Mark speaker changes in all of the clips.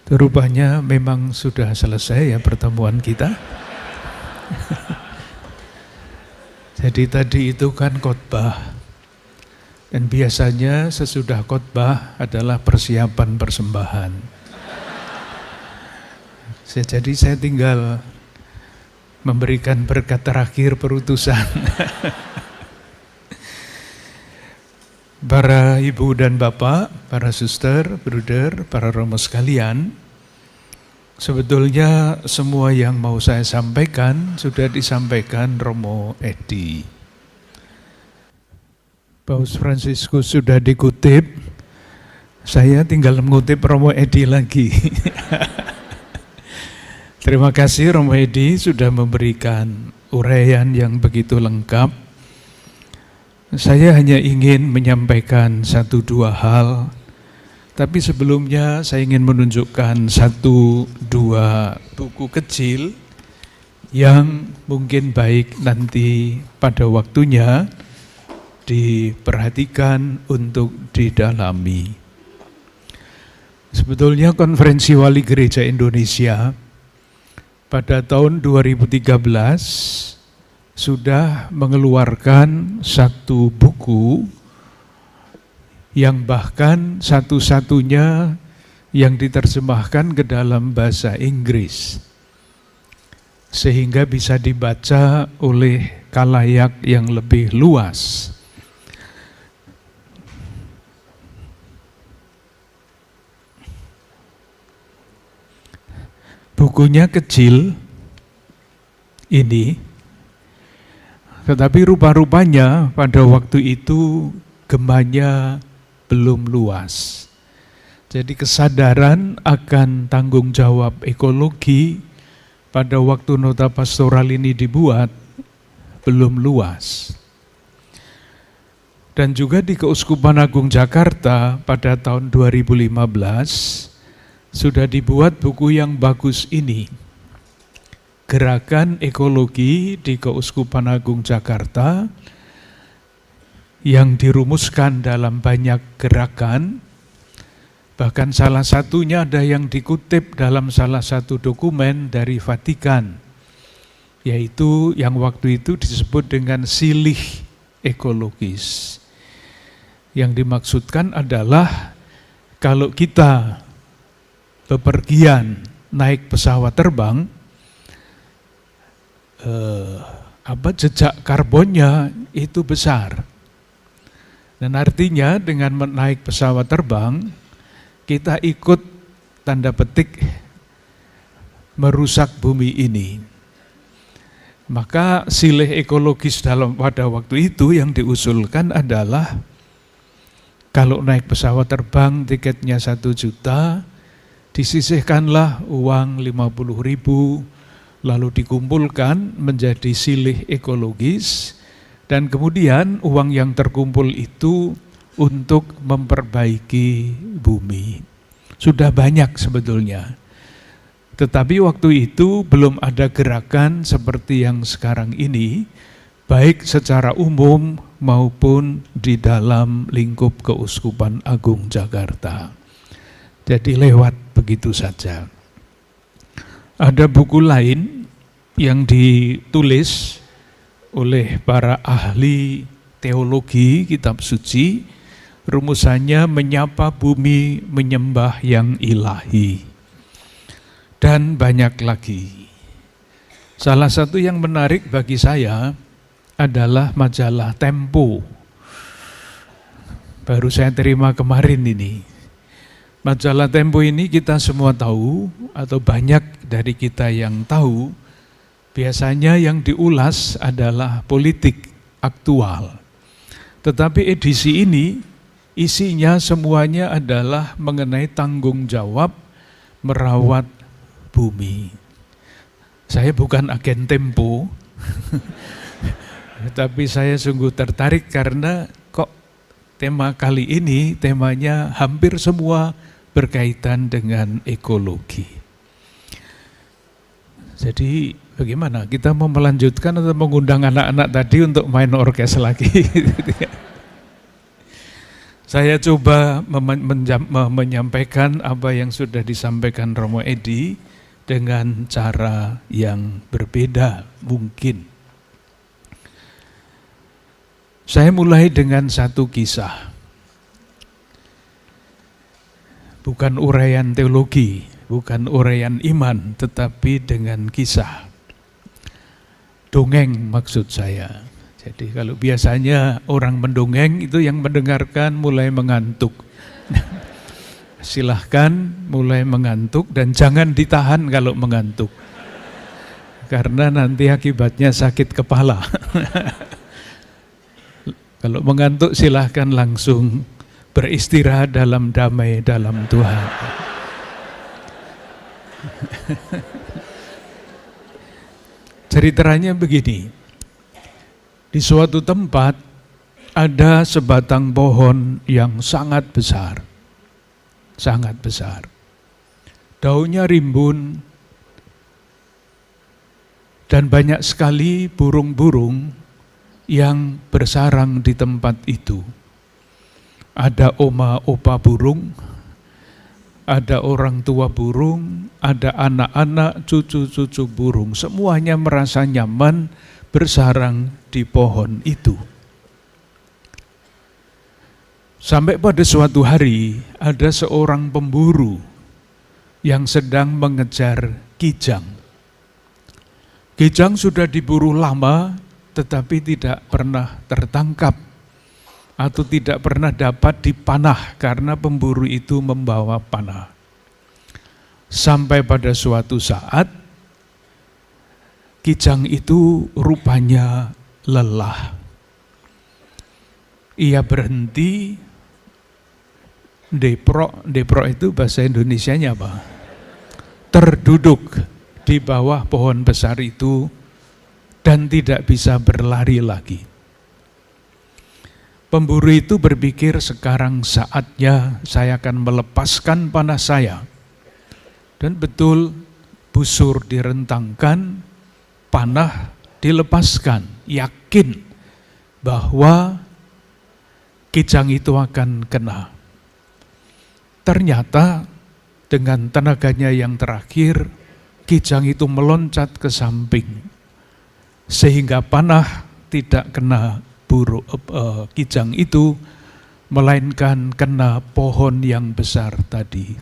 Speaker 1: Rupanya memang sudah selesai ya pertemuan kita. Jadi tadi itu kan khotbah. Dan biasanya sesudah khotbah adalah persiapan persembahan. Jadi saya tinggal memberikan berkat terakhir perutusan. Para ibu dan bapak, para suster, bruder, para romo sekalian, sebetulnya semua yang mau saya sampaikan sudah disampaikan Romo Edi. Paus Fransiskus sudah dikutip, saya tinggal mengutip Romo Edi lagi. Terima kasih Romo Edi sudah memberikan uraian yang begitu lengkap. Saya hanya ingin menyampaikan 1-2 hal, tapi sebelumnya saya ingin menunjukkan 1-2 buku kecil yang mungkin baik nanti pada waktunya diperhatikan untuk didalami. Sebetulnya Konferensi Wali Gereja Indonesia pada tahun 2013 sudah mengeluarkan 1 buku yang bahkan satu-satunya yang diterjemahkan ke dalam bahasa Inggris sehingga bisa dibaca oleh khalayak yang lebih luas. Bukunya kecil ini, tetapi rupa-rupanya pada waktu itu gemanya belum luas. Jadi kesadaran akan tanggung jawab ekologi pada waktu nota pastoral ini dibuat belum luas. Dan juga di Keuskupan Agung Jakarta pada tahun 2015 sudah dibuat buku yang bagus ini. Gerakan Ekologi di Keuskupan Agung Jakarta yang dirumuskan dalam banyak gerakan, bahkan salah satunya ada yang dikutip dalam salah satu dokumen dari Vatikan, yaitu yang waktu itu disebut dengan silih ekologis. Yang dimaksudkan adalah kalau kita bepergian naik pesawat terbang, jejak karbonnya itu besar. Dan artinya dengan menaik pesawat terbang, kita ikut tanda petik merusak bumi ini. Maka silih ekologis pada waktu itu yang diusulkan adalah kalau naik pesawat terbang tiketnya 1 juta, disisihkanlah uang 50.000, lalu dikumpulkan menjadi silih ekologis, dan kemudian uang yang terkumpul itu untuk memperbaiki bumi. Sudah banyak sebetulnya. Tetapi waktu itu belum ada gerakan seperti yang sekarang ini, baik secara umum maupun di dalam lingkup Keuskupan Agung Jakarta. Jadi lewat begitu saja. Ada buku lain yang ditulis oleh para ahli teologi kitab suci, rumusannya menyapa bumi menyembah yang ilahi. Dan banyak lagi. Salah satu yang menarik bagi saya adalah majalah Tempo. Baru saya terima kemarin ini. Majalah Tempo ini kita semua tahu, atau banyak dari kita yang tahu, biasanya yang diulas adalah politik aktual. Tetapi edisi ini isinya semuanya adalah mengenai tanggung jawab merawat bumi. Saya bukan agen Tempo, tapi saya sungguh tertarik karena kok tema kali ini temanya hampir semua berkaitan dengan ekologi. Jadi bagaimana? Kita mau melanjutkan atau mengundang anak-anak tadi untuk main orkes lagi? Saya coba menyampaikan apa yang sudah disampaikan Romo Edi dengan cara yang berbeda mungkin. Saya mulai dengan satu kisah. Bukan uraian teologi, bukan uraian iman, tetapi dengan kisah. Dongeng maksud saya. Jadi kalau biasanya orang mendongeng itu yang mendengarkan mulai mengantuk. Silahkan mulai mengantuk dan jangan ditahan kalau mengantuk. Karena nanti akibatnya sakit kepala. Kalau mengantuk silahkan langsung beristirahat dalam damai dalam Tuhan. Ceritanya begini. Di suatu tempat ada sebatang pohon yang sangat besar. Sangat besar. Daunnya rimbun dan banyak sekali burung-burung yang bersarang di tempat itu. Ada oma opa burung, ada orang tua burung, ada anak-anak, cucu-cucu burung. Semuanya merasa nyaman bersarang di pohon itu. Sampai pada suatu hari ada seorang pemburu yang sedang mengejar kijang. Kijang sudah diburu lama tetapi tidak pernah tertangkap atau tidak pernah dapat dipanah karena pemburu itu membawa panah. Sampai pada suatu saat kijang itu rupanya lelah. Ia berhenti, deprok itu bahasa Indonesianya apa? Terduduk di bawah pohon besar itu dan tidak bisa berlari lagi. Pemburu itu berpikir sekarang saatnya saya akan melepaskan panah saya. Dan betul busur direntangkan, panah dilepaskan, yakin bahwa kijang itu akan kena. Ternyata dengan tenaganya yang terakhir, kijang itu meloncat ke samping, sehingga panah tidak kena kijang itu, melainkan kena pohon yang besar tadi.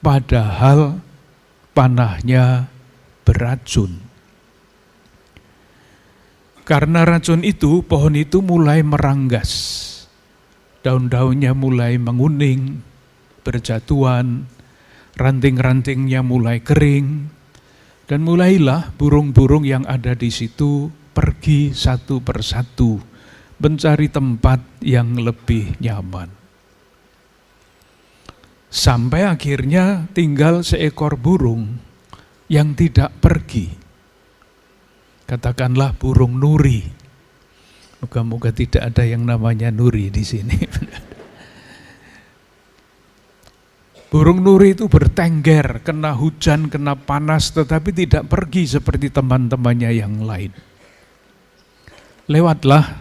Speaker 1: Padahal panahnya beracun. Karena racun itu, pohon itu mulai meranggas. Daun-daunnya mulai menguning, berjatuhan, ranting-rantingnya mulai kering, dan mulailah burung-burung yang ada di situ pergi satu persatu mencari tempat yang lebih nyaman. Sampai akhirnya tinggal seekor burung yang tidak pergi. Katakanlah burung nuri. Moga-moga tidak ada yang namanya nuri di sini. Burung nuri itu bertengger, kena hujan, kena panas, tetapi tidak pergi seperti teman-temannya yang lain. Lewatlah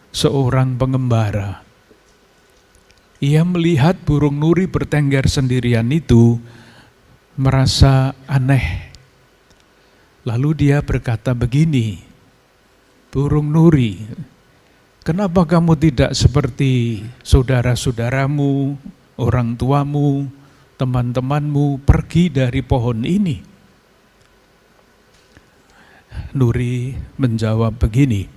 Speaker 1: seorang pengembara. Ia melihat burung nuri bertengger sendirian itu, merasa aneh. Lalu dia berkata begini, burung nuri, kenapa kamu tidak seperti saudara-saudaramu, orang tuamu, teman-temanmu pergi dari pohon ini? Nuri menjawab begini,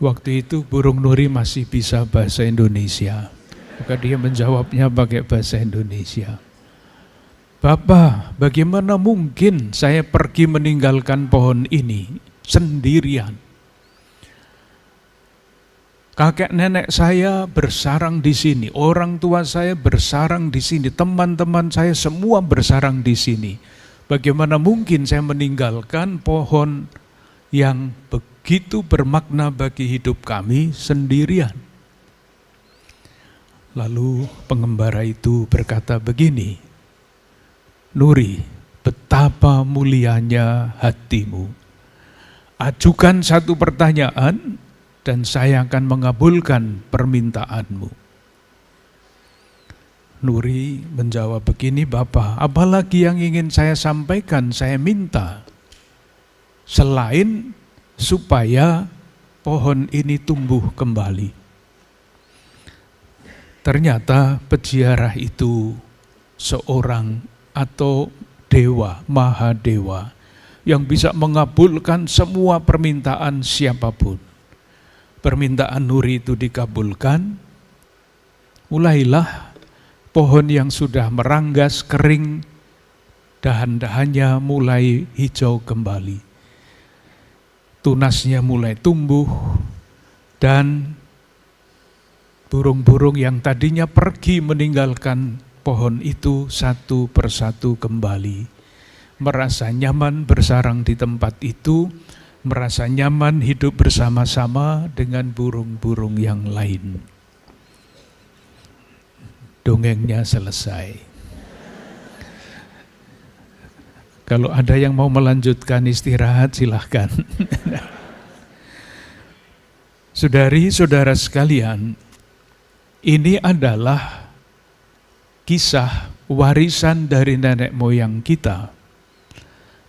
Speaker 1: waktu itu burung nuri masih bisa bahasa Indonesia, maka dia menjawabnya pakai bahasa Indonesia. Bapak, bagaimana mungkin saya pergi meninggalkan pohon ini sendirian? Kakek nenek saya bersarang di sini, orang tua saya bersarang di sini, teman-teman saya semua bersarang di sini. Bagaimana mungkin saya meninggalkan pohon yang begitu bermakna bagi hidup kami sendirian? Lalu pengembara itu berkata begini, Nuri, betapa mulianya hatimu. Ajukan satu pertanyaan, dan saya akan mengabulkan permintaanmu. Nuri menjawab begini, Bapak, apalagi yang ingin saya sampaikan, saya minta, selain supaya pohon ini tumbuh kembali. Ternyata peziarah itu seorang atau dewa, Mahadewa, yang bisa mengabulkan semua permintaan siapapun. Permintaan Nuri itu dikabulkan, mulailah pohon yang sudah meranggas, kering, dahan-dahannya mulai hijau kembali. Tunasnya mulai tumbuh, dan burung-burung yang tadinya pergi meninggalkan pohon itu satu persatu kembali. Merasa nyaman bersarang di tempat itu, merasa nyaman hidup bersama-sama dengan burung-burung yang lain. Dongengnya selesai. Kalau ada yang mau melanjutkan istirahat, silahkan. Saudari-saudara sekalian, ini adalah kisah warisan dari nenek moyang kita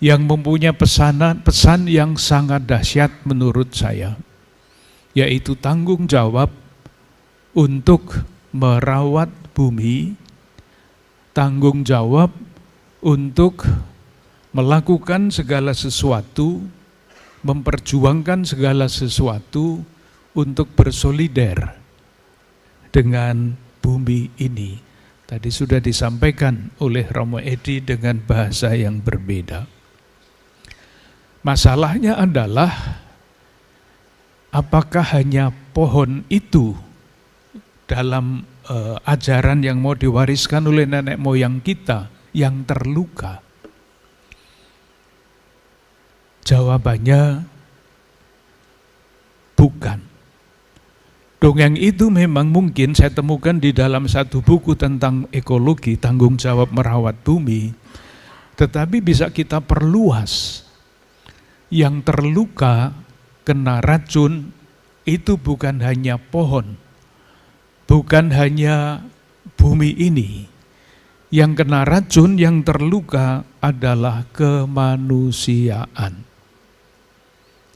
Speaker 1: yang mempunyai pesan yang sangat dahsyat menurut saya, yaitu tanggung jawab untuk merawat bumi, tanggung jawab untuk melakukan segala sesuatu, memperjuangkan segala sesuatu untuk bersolider dengan bumi ini. Tadi sudah disampaikan oleh Romo Edi dengan bahasa yang berbeda. Masalahnya adalah apakah hanya pohon itu dalam ajaran yang mau diwariskan oleh nenek moyang kita yang terluka? Jawabannya bukan. Dongeng itu memang mungkin saya temukan di dalam satu buku tentang ekologi, tanggung jawab merawat bumi, tetapi bisa kita perluas. Yang terluka kena racun itu bukan hanya pohon, bukan hanya bumi ini. Yang kena racun, yang terluka adalah kemanusiaan.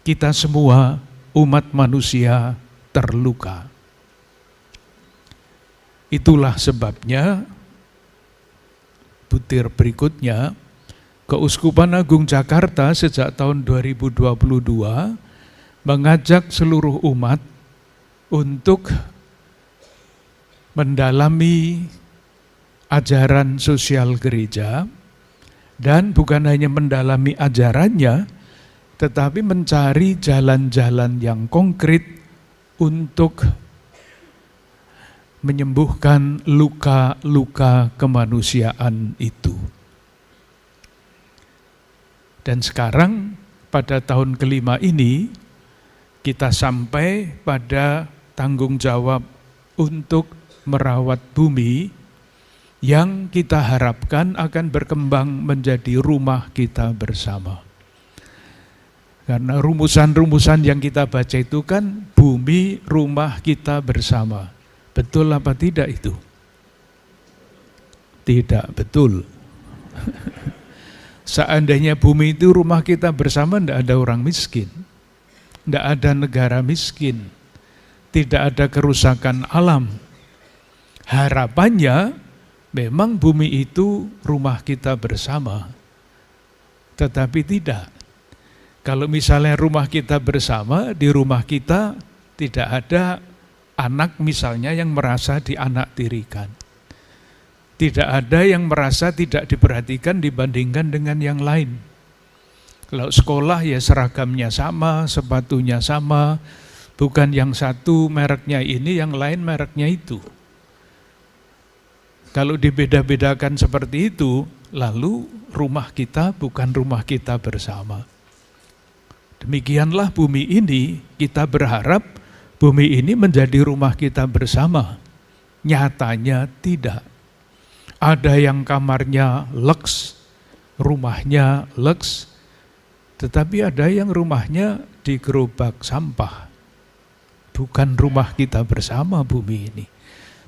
Speaker 1: Kita semua umat manusia terluka. Itulah sebabnya butir berikutnya, Keuskupan Agung Jakarta sejak tahun 2022 mengajak seluruh umat untuk mendalami ajaran sosial gereja, dan bukan hanya mendalami ajarannya, tetapi mencari jalan-jalan yang konkret untuk menyembuhkan luka-luka kemanusiaan itu. Dan sekarang pada tahun kelima ini kita sampai pada tanggung jawab untuk merawat bumi yang kita harapkan akan berkembang menjadi rumah kita bersama. Karena rumusan-rumusan yang kita baca itu kan bumi rumah kita bersama. Betul apa tidak itu? Tidak betul. Seandainya bumi itu rumah kita bersama, tidak ada orang miskin, tidak ada negara miskin, tidak ada kerusakan alam. Harapannya memang bumi itu rumah kita bersama, tetapi tidak. Kalau misalnya rumah kita bersama, di rumah kita tidak ada anak misalnya yang merasa dianaktirikan. Tidak ada yang merasa tidak diperhatikan dibandingkan dengan yang lain. Kalau sekolah ya seragamnya sama, sepatunya sama, bukan yang satu mereknya ini, yang lain mereknya itu. Kalau dibeda-bedakan seperti itu, lalu rumah kita bukan rumah kita bersama. Demikianlah bumi ini, kita berharap bumi ini menjadi rumah kita bersama. Nyatanya tidak. Ada yang kamarnya leks, rumahnya leks, tetapi ada yang rumahnya di gerobak sampah. bukan rumah kita bersama bumi ini.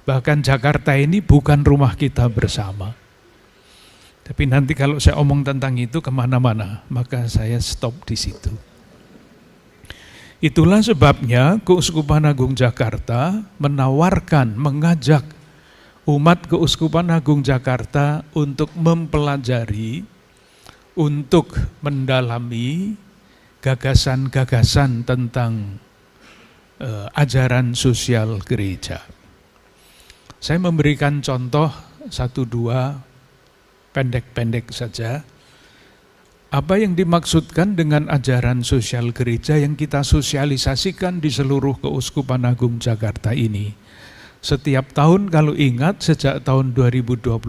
Speaker 1: Bahkan Jakarta ini bukan rumah kita bersama. Tapi nanti kalau saya omong tentang itu kemana-mana, maka saya stop di situ. Itulah sebabnya Keuskupan Agung Jakarta menawarkan, mengajak umat Keuskupan Agung Jakarta untuk mempelajari, untuk mendalami gagasan-gagasan tentang ajaran sosial gereja. Saya memberikan contoh 1-2 pendek-pendek saja. Apa yang dimaksudkan dengan ajaran sosial gereja yang kita sosialisasikan di seluruh Keuskupan Agung Jakarta ini? Setiap tahun kalau ingat sejak tahun 2022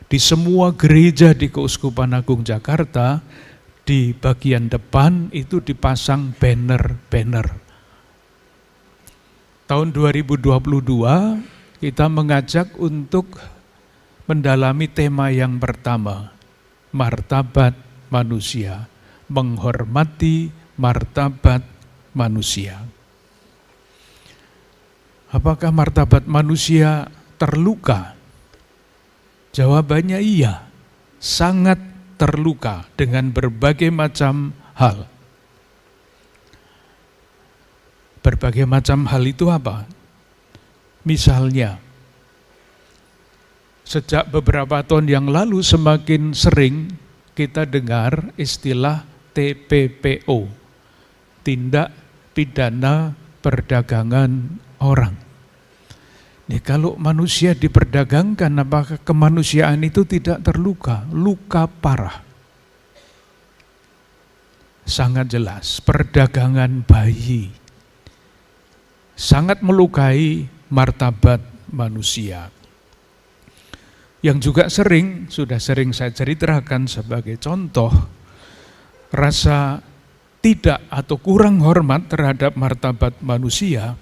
Speaker 1: di semua gereja di Keuskupan Agung Jakarta di bagian depan itu dipasang banner-banner. Tahun 2022 kita mengajak untuk mendalami tema yang pertama, martabat manusia, menghormati martabat manusia. Apakah martabat manusia terluka? Jawabannya iya, sangat terluka dengan berbagai macam hal. Berbagai macam hal itu apa? Misalnya, sejak beberapa tahun yang lalu semakin sering kita dengar istilah TPPO, tindak pidana perdagangan orang. Nih, kalau manusia diperdagangkan, apakah kemanusiaan itu tidak terluka? Luka parah. Sangat jelas, perdagangan bayi sangat melukai martabat manusia. Yang juga sudah sering saya ceritakan sebagai contoh, rasa tidak atau kurang hormat terhadap martabat manusia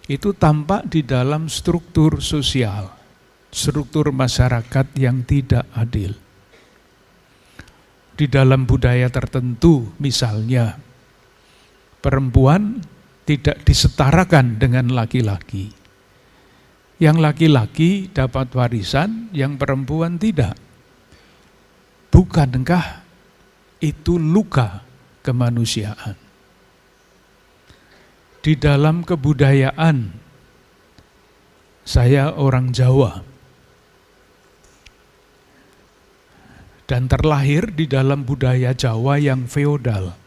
Speaker 1: itu tampak di dalam struktur sosial, struktur masyarakat yang tidak adil. Di dalam budaya tertentu misalnya, perempuan tidak disetarakan dengan laki-laki. Yang laki-laki dapat warisan, yang perempuan tidak. Bukankah itu luka kemanusiaan? Di dalam kebudayaan, saya orang Jawa dan terlahir di dalam budaya Jawa yang feodal.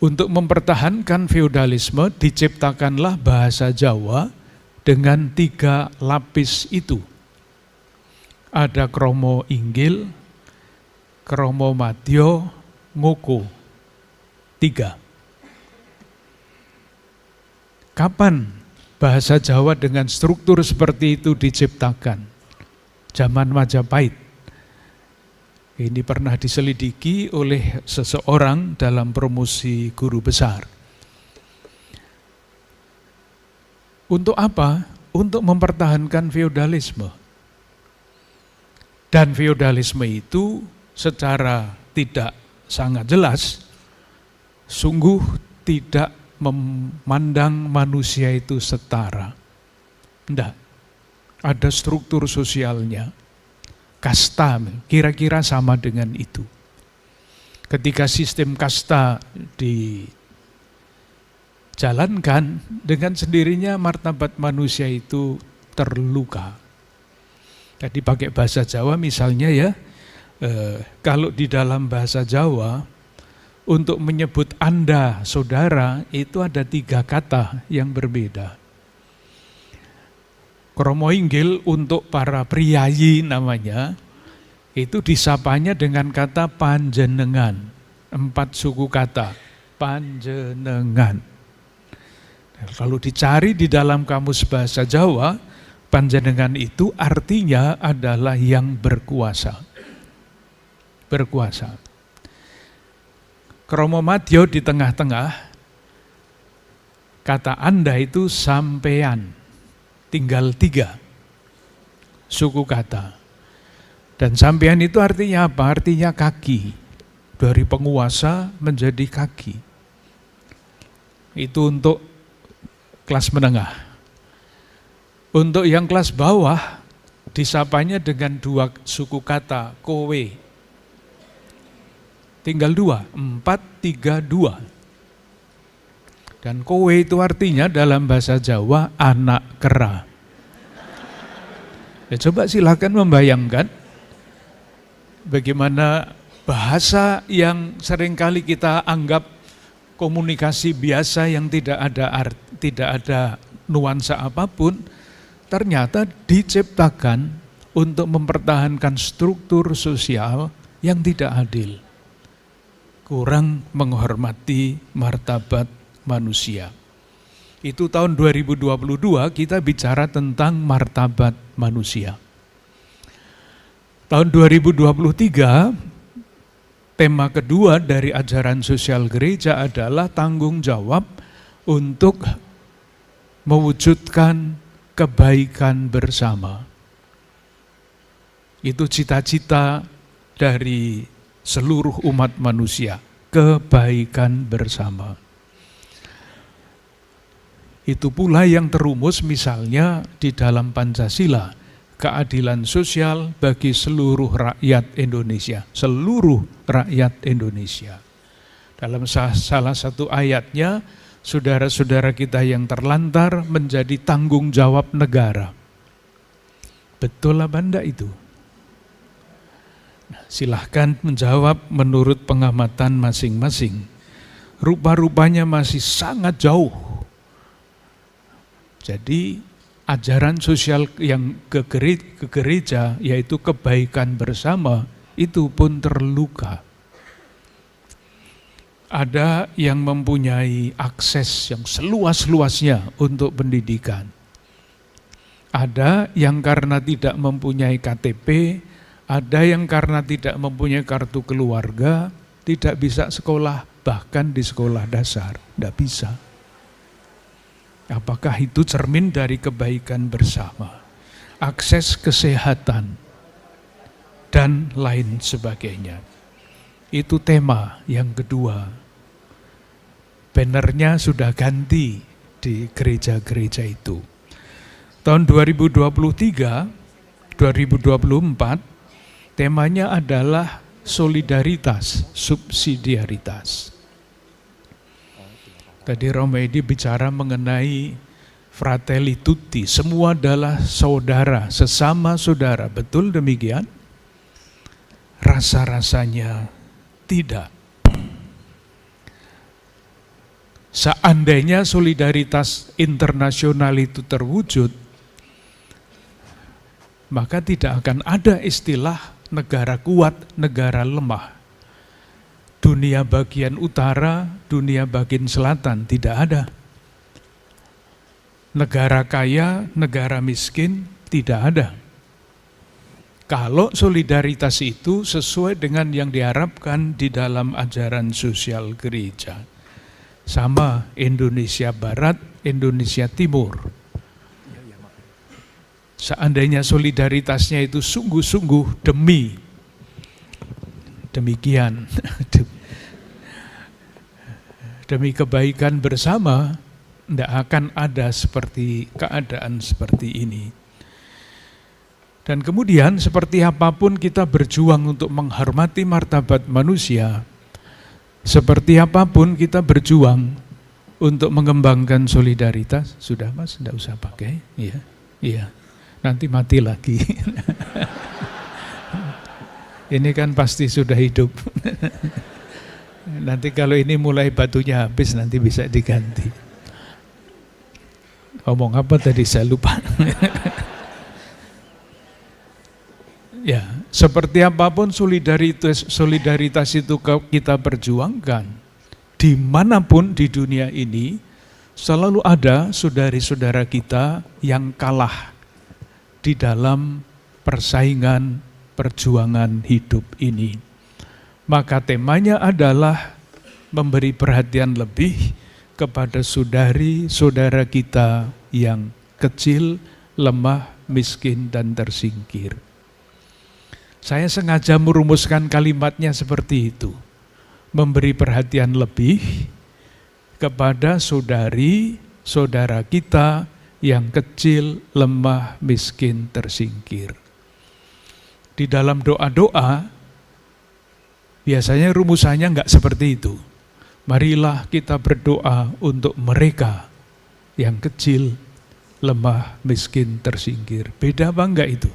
Speaker 1: Untuk mempertahankan feodalisme diciptakanlah bahasa Jawa dengan 3 lapis itu. Ada kromo inggil, kromo madya, ngoko. 3. Kapan bahasa Jawa dengan struktur seperti itu diciptakan? Zaman Majapahit. Ini pernah diselidiki oleh seseorang dalam promosi guru besar. Untuk apa? Untuk mempertahankan feodalisme. Dan feodalisme itu secara tidak sangat jelas, sungguh tidak memandang manusia itu setara. Tidak, ada struktur sosialnya. Kasta, kira-kira sama dengan itu. Ketika sistem kasta dijalankan, dengan sendirinya martabat manusia itu terluka. Jadi pakai bahasa Jawa misalnya ya, kalau di dalam bahasa Jawa, untuk menyebut Anda saudara, itu ada 3 kata yang berbeda. Kromo inggil untuk para priyayi namanya, itu disapanya dengan kata panjenengan. 4 suku kata, panjenengan. Kalau dicari di dalam kamus bahasa Jawa, panjenengan itu artinya adalah yang berkuasa. Berkuasa. Kromo madya di tengah-tengah, kata Anda itu sampean. Tinggal 3 suku kata. Dan sampean itu artinya apa? Artinya kaki. dari penguasa menjadi kaki. Itu untuk kelas menengah. Untuk yang kelas bawah, disapanya dengan 2 suku kata, kowe. Tinggal 2, 4, 3, 2. Dan kowe itu artinya dalam bahasa Jawa anak kera. Ya, coba silakan membayangkan bagaimana bahasa yang seringkali kita anggap komunikasi biasa yang tidak ada nuansa apapun, ternyata diciptakan untuk mempertahankan struktur sosial yang tidak adil. Kurang menghormati martabat manusia. Itu tahun 2022 kita bicara tentang martabat manusia. Tahun 2023, tema kedua dari ajaran sosial gereja adalah tanggung jawab untuk mewujudkan kebaikan bersama. Itu cita-cita dari seluruh umat manusia, kebaikan bersama. Itu pula yang terumus misalnya di dalam Pancasila, keadilan sosial bagi seluruh rakyat Indonesia, seluruh rakyat Indonesia. Dalam salah satu ayatnya, saudara-saudara kita yang terlantar menjadi tanggung jawab negara. Betul apa enggak itu? Nah, silahkan menjawab menurut pengamatan masing-masing. Rupa-rupanya masih sangat jauh. Jadi ajaran sosial yang ke gereja, yaitu kebaikan bersama, itu pun terluka. Ada yang mempunyai akses yang seluas-luasnya untuk pendidikan. Ada yang karena tidak mempunyai KTP, ada yang karena tidak mempunyai kartu keluarga, tidak bisa sekolah, bahkan di sekolah dasar, tidak bisa. Apakah itu cermin dari kebaikan bersama? Akses kesehatan dan lain sebagainya. Itu tema yang kedua. Bannernya sudah ganti di gereja-gereja itu. Tahun 2023, 2024, temanya adalah solidaritas, subsidiaritas. Tadi Romedi bicara mengenai fratelli tutti, semua adalah saudara, sesama saudara. Betul demikian? Rasa-rasanya tidak. Seandainya solidaritas internasional itu terwujud, maka tidak akan ada istilah negara kuat, negara lemah. Dunia bagian utara, dunia bagian selatan, tidak ada. Negara kaya, negara miskin, tidak ada. Kalau solidaritas itu sesuai dengan yang diharapkan di dalam ajaran sosial gereja. Sama Indonesia Barat, Indonesia Timur. Seandainya solidaritasnya itu sungguh-sungguh demikian, demi kebaikan bersama, tidak akan ada seperti keadaan seperti ini. Dan kemudian seperti apapun kita berjuang untuk menghormati martabat manusia, seperti apapun kita berjuang untuk mengembangkan solidaritas. Sudah Mas, tidak usah pakai. Iya. Nanti mati lagi. Ini kan pasti sudah hidup. Nanti kalau ini mulai batunya habis, nanti bisa diganti. Ngomong apa tadi saya lupa. Ya, seperti apapun solidaritas itu kita perjuangkan, dimanapun di dunia ini, selalu ada saudara-saudara kita yang kalah di dalam persaingan perjuangan hidup ini. Maka temanya adalah memberi perhatian lebih kepada saudari-saudara kita yang kecil, lemah, miskin, dan tersingkir. Saya sengaja merumuskan kalimatnya seperti itu. memberi perhatian lebih kepada saudara kita yang kecil, lemah, miskin, tersingkir. Di dalam doa-doa, biasanya rumusannya enggak seperti itu. Marilah kita berdoa untuk mereka yang kecil, lemah, miskin, tersingkir. Beda apa enggak itu?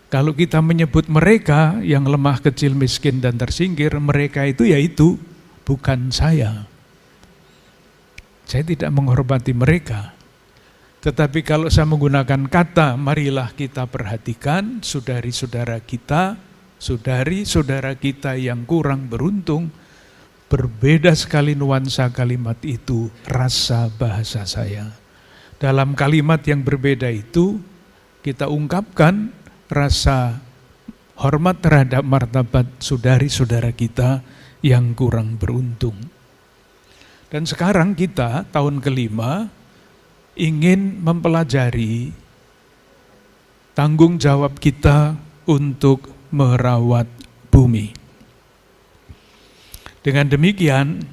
Speaker 1: Kalau kita menyebut mereka yang lemah, kecil, miskin, dan tersingkir, mereka itu yaitu bukan saya. Saya tidak menghormati mereka. Tetapi kalau saya menggunakan kata, marilah kita perhatikan saudari-saudara kita, saudari-saudara kita yang kurang beruntung, berbeda sekali nuansa kalimat itu, rasa bahasa saya. Dalam kalimat yang berbeda itu, kita ungkapkan rasa hormat terhadap martabat saudari-saudara kita yang kurang beruntung. Dan sekarang kita, tahun kelima, ingin mempelajari tanggung jawab kita untuk merawat bumi. Dengan demikian,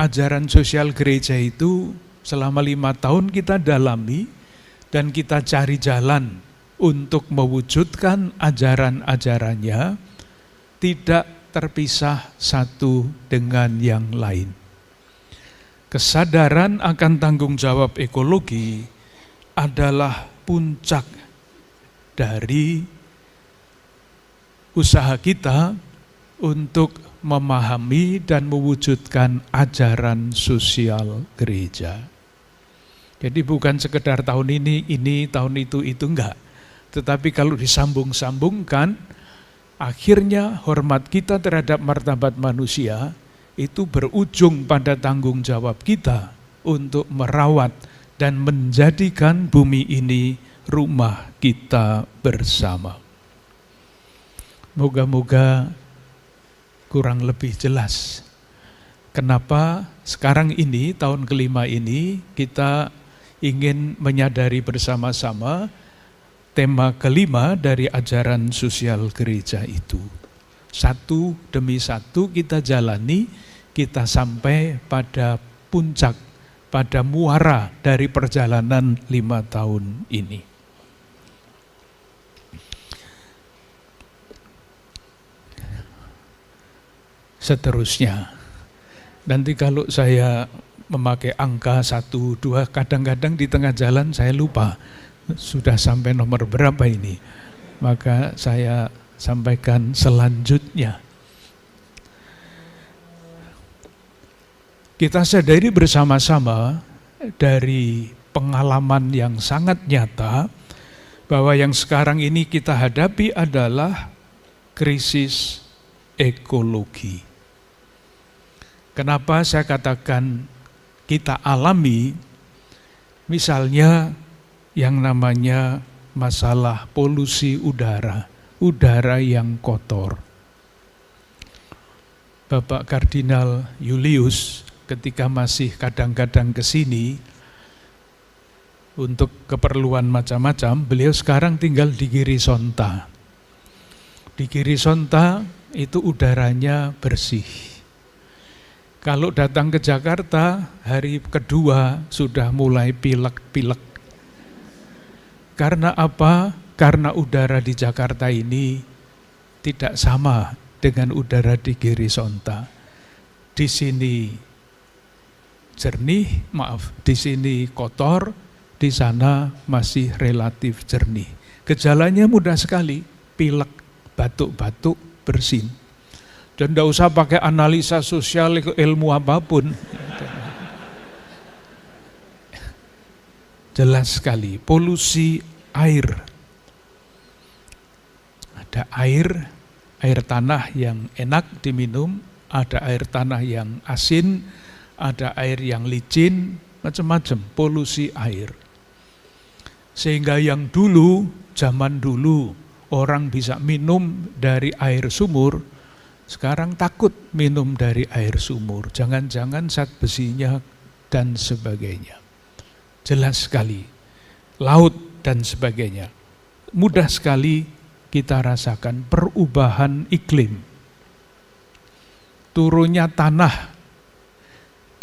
Speaker 1: ajaran sosial gereja itu selama 5 tahun kita dalami dan kita cari jalan untuk mewujudkan ajaran-ajarannya tidak terpisah satu dengan yang lain. Kesadaran akan tanggung jawab ekologi adalah puncak dari usaha kita untuk memahami dan mewujudkan ajaran sosial gereja. Jadi bukan sekedar tahun ini, tahun itu enggak. Tetapi kalau disambung-sambungkan, akhirnya hormat kita terhadap martabat manusia itu berujung pada tanggung jawab kita untuk merawat dan menjadikan bumi ini rumah kita bersama. Moga-moga kurang lebih jelas kenapa sekarang ini, tahun kelima ini, kita ingin menyadari bersama-sama tema kelima dari ajaran sosial gereja itu. Satu demi satu kita jalani, kita sampai pada puncak, pada muara dari perjalanan 5 tahun ini. Seterusnya, nanti kalau saya memakai angka 1, 2, kadang-kadang di tengah jalan saya lupa, sudah sampai nomor berapa ini, maka saya sampaikan selanjutnya. Kita sadari bersama-sama dari pengalaman yang sangat nyata bahwa yang sekarang ini kita hadapi adalah krisis ekologi. Kenapa saya katakan kita alami? Misalnya yang namanya masalah polusi udara yang kotor. Bapak Kardinal Julius ketika masih kadang-kadang ke sini untuk keperluan macam-macam, beliau sekarang tinggal di Girisonta. Di Girisonta itu udaranya bersih. Kalau datang ke Jakarta, hari kedua sudah mulai pilek-pilek. Karena apa? Karena udara di Jakarta ini tidak sama dengan udara di Girisonta. Di sini jernih, di sini kotor, di sana masih relatif jernih. Gejalanya mudah sekali, pilek, batuk-batuk, bersin. Dan tidak usah pakai analisa sosial, ilmu apapun. Jelas sekali, polusi air. Ada air tanah yang enak diminum, ada air tanah yang asin, ada air yang licin, macam-macam, polusi air. Sehingga yang dulu, zaman dulu, orang bisa minum dari air sumur, sekarang takut minum dari air sumur. Jangan-jangan zat besinya dan sebagainya. Jelas sekali, laut dan sebagainya. Mudah sekali kita rasakan perubahan iklim turunnya tanah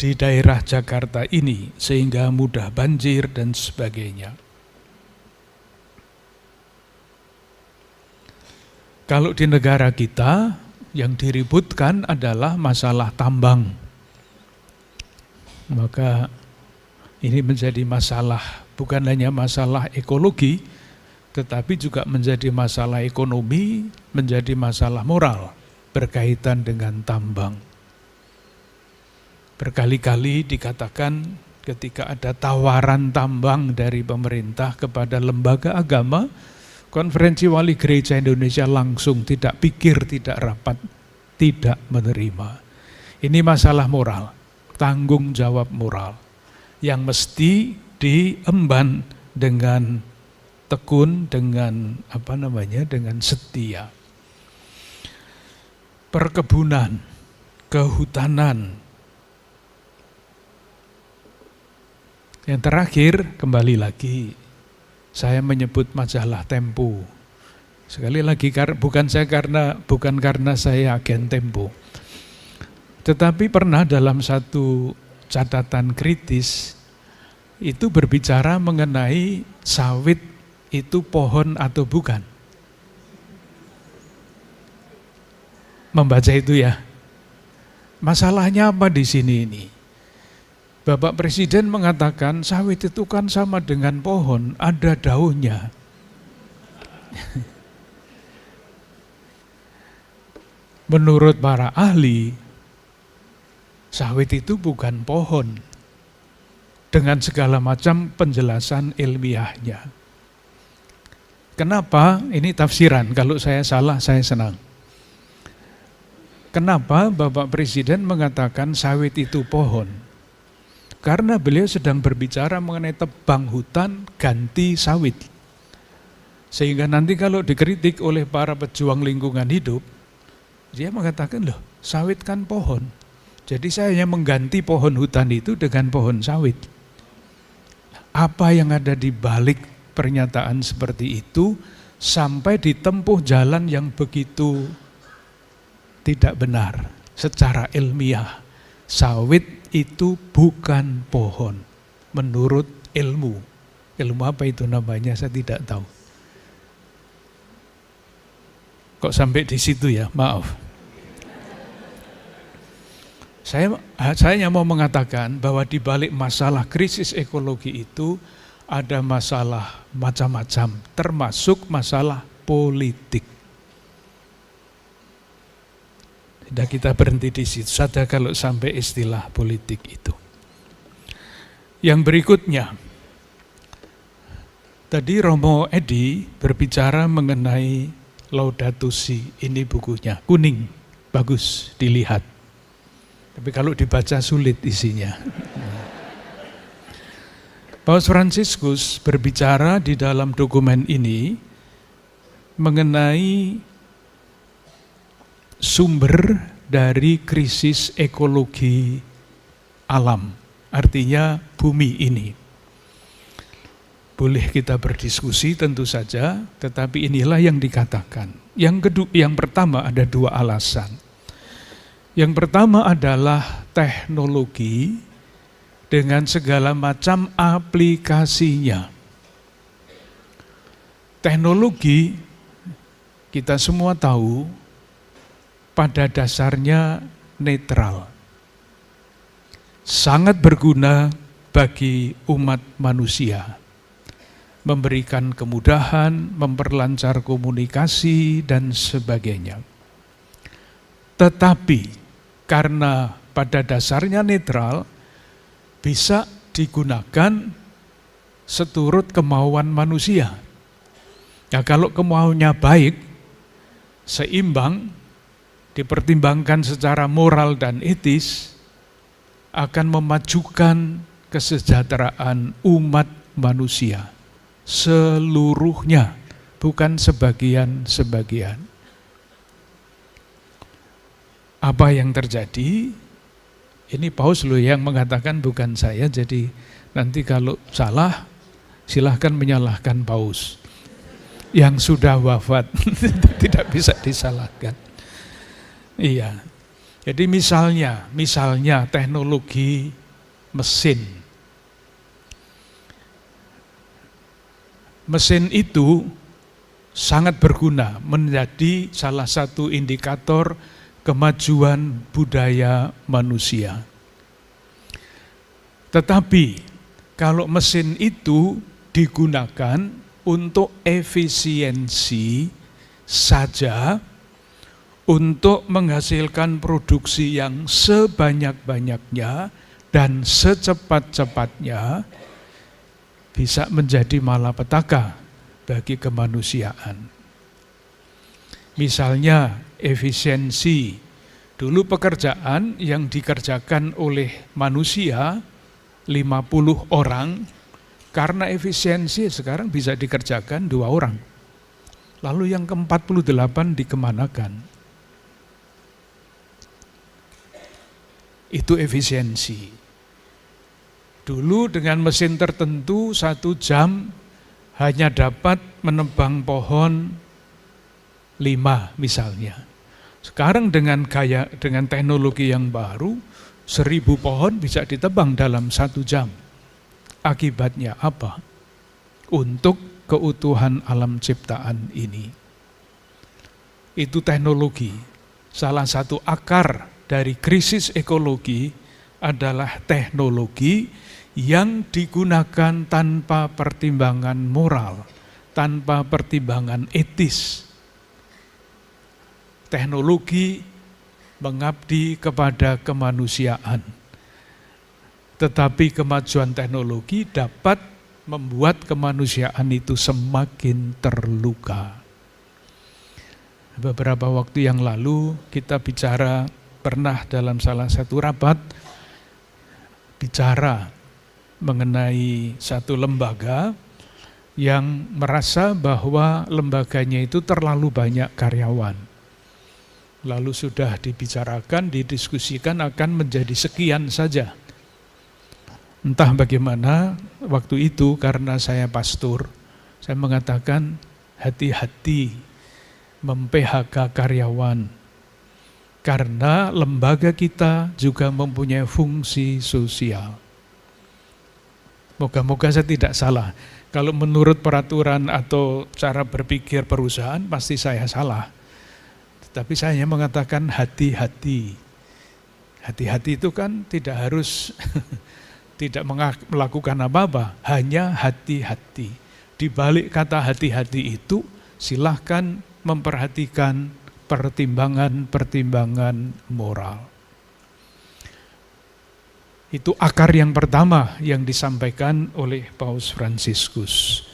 Speaker 1: di daerah Jakarta ini sehingga mudah banjir dan sebagainya. Kalau di negara kita yang diributkan adalah masalah tambang. Maka ini menjadi masalah, bukan hanya masalah ekologi, tetapi juga menjadi masalah ekonomi, menjadi masalah moral berkaitan dengan tambang. Berkali-kali dikatakan ketika ada tawaran tambang dari pemerintah kepada lembaga agama, Konferensi Wali Gereja Indonesia langsung tidak pikir, tidak rapat, tidak menerima. Ini masalah moral, tanggung jawab moral yang mesti diemban dengan tekun, dengan dengan setia. Perkebunan, kehutanan. Yang terakhir, kembali lagi, saya menyebut majalah Tempo. Sekali lagi, bukan karena saya agen Tempo. Tetapi pernah dalam satu catatan kritis, itu berbicara mengenai sawit itu pohon atau bukan. Membaca itu ya. Masalahnya apa di sini ini? Bapak Presiden mengatakan sawit itu kan sama dengan pohon, ada daunnya. Menurut para ahli, sawit itu bukan pohon. Dengan segala macam penjelasan ilmiahnya. Kenapa? Ini tafsiran, kalau saya salah saya senang. Kenapa Bapak Presiden mengatakan sawit itu pohon? Karena beliau sedang berbicara mengenai tebang hutan ganti sawit. Sehingga nanti kalau dikritik oleh para pejuang lingkungan hidup, dia mengatakan, loh sawit kan pohon. Jadi saya hanya mengganti pohon hutan itu dengan pohon sawit. Apa yang ada di balik pernyataan seperti itu sampai ditempuh jalan yang begitu tidak benar secara ilmiah. Sawit itu bukan pohon menurut ilmu. Ilmu apa itu namanya saya tidak tahu. Kok sampai di situ ya, maaf. Saya hanya mau mengatakan bahwa di balik masalah krisis ekologi itu ada masalah macam-macam, termasuk masalah politik. Tidak kita berhenti di situ saja kalau sampai istilah politik itu. Yang berikutnya, tadi Romo Edi berbicara mengenai Laudato Si, ini bukunya, kuning, bagus dilihat. Tapi kalau dibaca sulit isinya. Paus Fransiskus berbicara di dalam dokumen ini mengenai sumber dari krisis ekologi alam, artinya bumi ini. Boleh kita berdiskusi tentu saja, tetapi inilah yang dikatakan. Yang pertama ada dua alasan. Yang pertama adalah teknologi dengan segala macam aplikasinya. Teknologi kita semua tahu pada dasarnya netral. Sangat berguna bagi umat manusia. Memberikan kemudahan, memperlancar komunikasi dan sebagainya. Tetapi karena pada dasarnya netral, bisa digunakan seturut kemauan manusia. Ya, kalau kemauannya baik, seimbang, dipertimbangkan secara moral dan etis, akan memajukan kesejahteraan umat manusia seluruhnya, bukan sebagian-sebagian. Apa yang terjadi? Ini Paus loh yang mengatakan, bukan saya, jadi nanti kalau salah silahkan menyalahkan Paus yang sudah wafat. Tidak bisa disalahkan. Iya. Jadi misalnya teknologi mesin. Mesin itu sangat berguna, menjadi salah satu indikator kemajuan budaya manusia. Tetapi kalau mesin itu digunakan untuk efisiensi saja, untuk menghasilkan produksi yang sebanyak-banyaknya dan secepat-cepatnya, bisa menjadi malapetaka bagi kemanusiaan. Misalnya efisiensi, dulu pekerjaan yang dikerjakan oleh manusia 50 orang, karena efisiensi sekarang bisa dikerjakan 2 orang. Lalu yang ke-48 dikemanakan? Itu efisiensi. Dulu dengan mesin tertentu 1 jam hanya dapat menebang pohon 5 misalnya. Sekarang dengan teknologi yang baru, 1000 pohon bisa ditebang dalam 1 jam. Akibatnya apa? Untuk keutuhan alam ciptaan ini. Itu teknologi. Salah satu akar dari krisis ekologi adalah teknologi yang digunakan tanpa pertimbangan moral, tanpa pertimbangan etis. Teknologi mengabdi kepada kemanusiaan. Tetapi kemajuan teknologi dapat membuat kemanusiaan itu semakin terluka. Beberapa waktu yang lalu kita pernah dalam salah satu rapat bicara mengenai satu lembaga yang merasa bahwa lembaganya itu terlalu banyak karyawan. Lalu sudah dibicarakan, didiskusikan akan menjadi sekian saja. Entah bagaimana waktu itu karena saya pastor, saya mengatakan hati-hati mem-PHK karyawan. Karena lembaga kita juga mempunyai fungsi sosial. Moga-moga saya tidak salah. Kalau menurut peraturan atau cara berpikir perusahaan, pasti saya salah. Tapi saya mengatakan hati-hati. Hati-hati itu kan tidak harus tidak melakukan apa-apa, hanya hati-hati. Di balik kata hati-hati itu, silahkan memperhatikan pertimbangan-pertimbangan moral. Itu akar yang pertama yang disampaikan oleh Paus Fransiskus.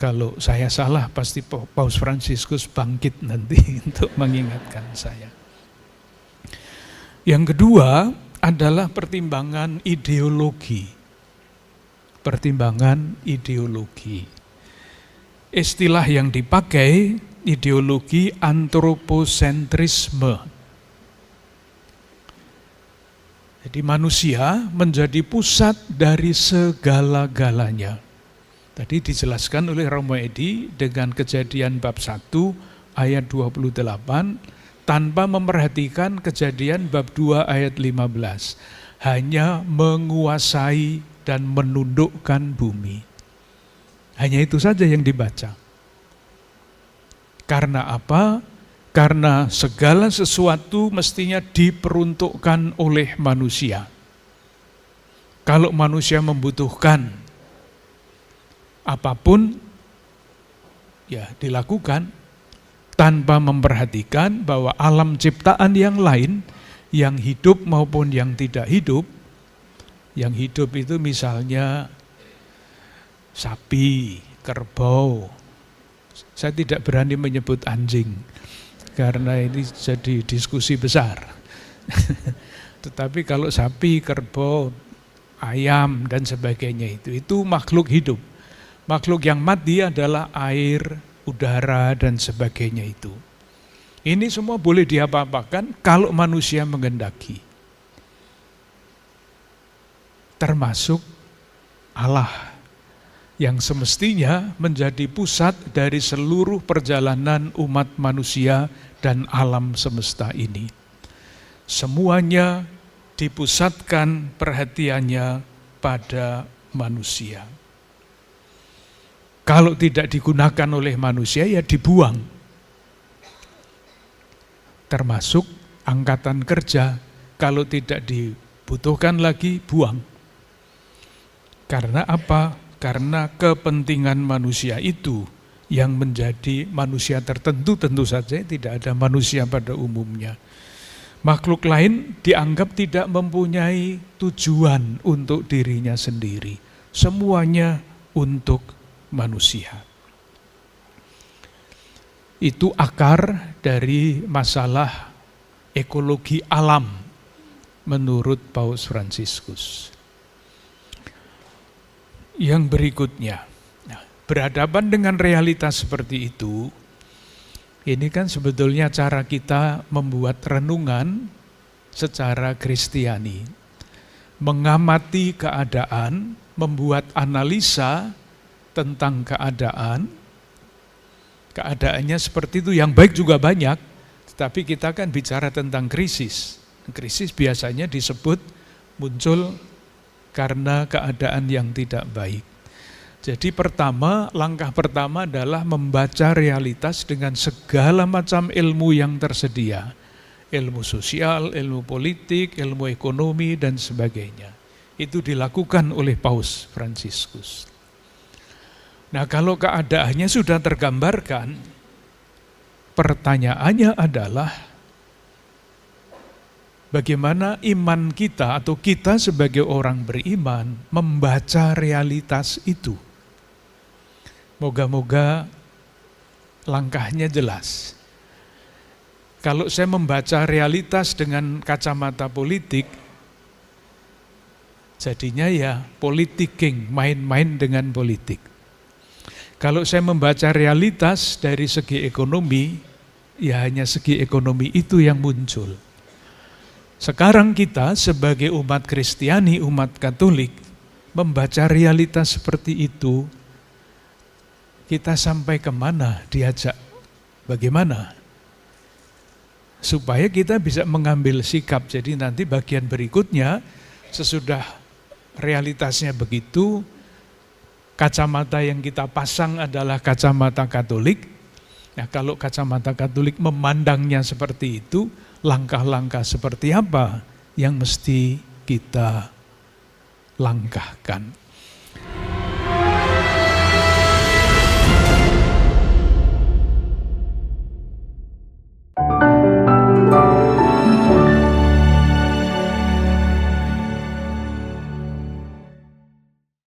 Speaker 1: Kalau saya salah, pasti Paus Fransiskus bangkit nanti untuk mengingatkan saya. Yang kedua adalah pertimbangan ideologi. Pertimbangan ideologi. Istilah yang dipakai ideologi antroposentrisme. Jadi manusia menjadi pusat dari segala-galanya. Tadi dijelaskan oleh Romo Edi dengan Kejadian bab 1 ayat 28 tanpa memperhatikan Kejadian bab 2 ayat 15. Hanya menguasai dan menundukkan bumi. Hanya itu saja yang dibaca. Karena apa? Karena segala sesuatu mestinya diperuntukkan oleh manusia. Kalau manusia membutuhkan apapun, ya dilakukan tanpa memperhatikan bahwa alam ciptaan yang lain, yang hidup maupun yang tidak hidup, yang hidup itu misalnya sapi, kerbau. Saya tidak berani menyebut anjing, karena ini jadi diskusi besar. Tetapi kalau sapi, kerbau, ayam, dan sebagainya itu makhluk hidup. Makhluk yang mati adalah air, udara, dan sebagainya itu. Ini semua boleh diapa-apakan kalau manusia menghendaki. Termasuk Allah, yang semestinya menjadi pusat dari seluruh perjalanan umat manusia dan alam semesta ini. Semuanya dipusatkan perhatiannya pada manusia. Kalau tidak digunakan oleh manusia, ya dibuang. Termasuk angkatan kerja, kalau tidak dibutuhkan lagi, buang. Karena apa? Karena kepentingan manusia itu yang menjadi manusia tertentu, tentu saja tidak ada manusia pada umumnya. Makhluk lain dianggap tidak mempunyai tujuan untuk dirinya sendiri. Semuanya untuk manusia. Itu akar dari masalah ekologi alam menurut Paus Fransiskus. Yang berikutnya, berhadapan dengan realitas seperti itu, ini kan sebetulnya cara kita membuat renungan secara Kristiani. Mengamati keadaan, membuat analisa tentang keadaannya seperti itu. Yang baik juga banyak, tetapi kita kan bicara tentang krisis. Krisis biasanya disebut muncul karena keadaan yang tidak baik. Jadi langkah pertama adalah membaca realitas dengan segala macam ilmu yang tersedia. Ilmu sosial, ilmu politik, ilmu ekonomi, dan sebagainya. Itu dilakukan oleh Paus Fransiskus. Nah, kalau keadaannya sudah tergambarkan, pertanyaannya adalah bagaimana iman kita atau kita sebagai orang beriman membaca realitas itu. Moga-moga langkahnya jelas. Kalau saya membaca realitas dengan kacamata politik, jadinya ya politiking, main-main dengan politik. Kalau saya membaca realitas dari segi ekonomi, ya hanya segi ekonomi itu yang muncul. Sekarang kita sebagai umat Kristiani, umat Katolik, membaca realitas seperti itu, kita sampai kemana diajak? Bagaimana? Supaya kita bisa mengambil sikap. Jadi nanti bagian berikutnya, sesudah realitasnya begitu, kacamata yang kita pasang adalah kacamata Katolik. Nah, kalau kacamata Katolik memandangnya seperti itu, langkah-langkah seperti apa yang mesti kita langkahkan?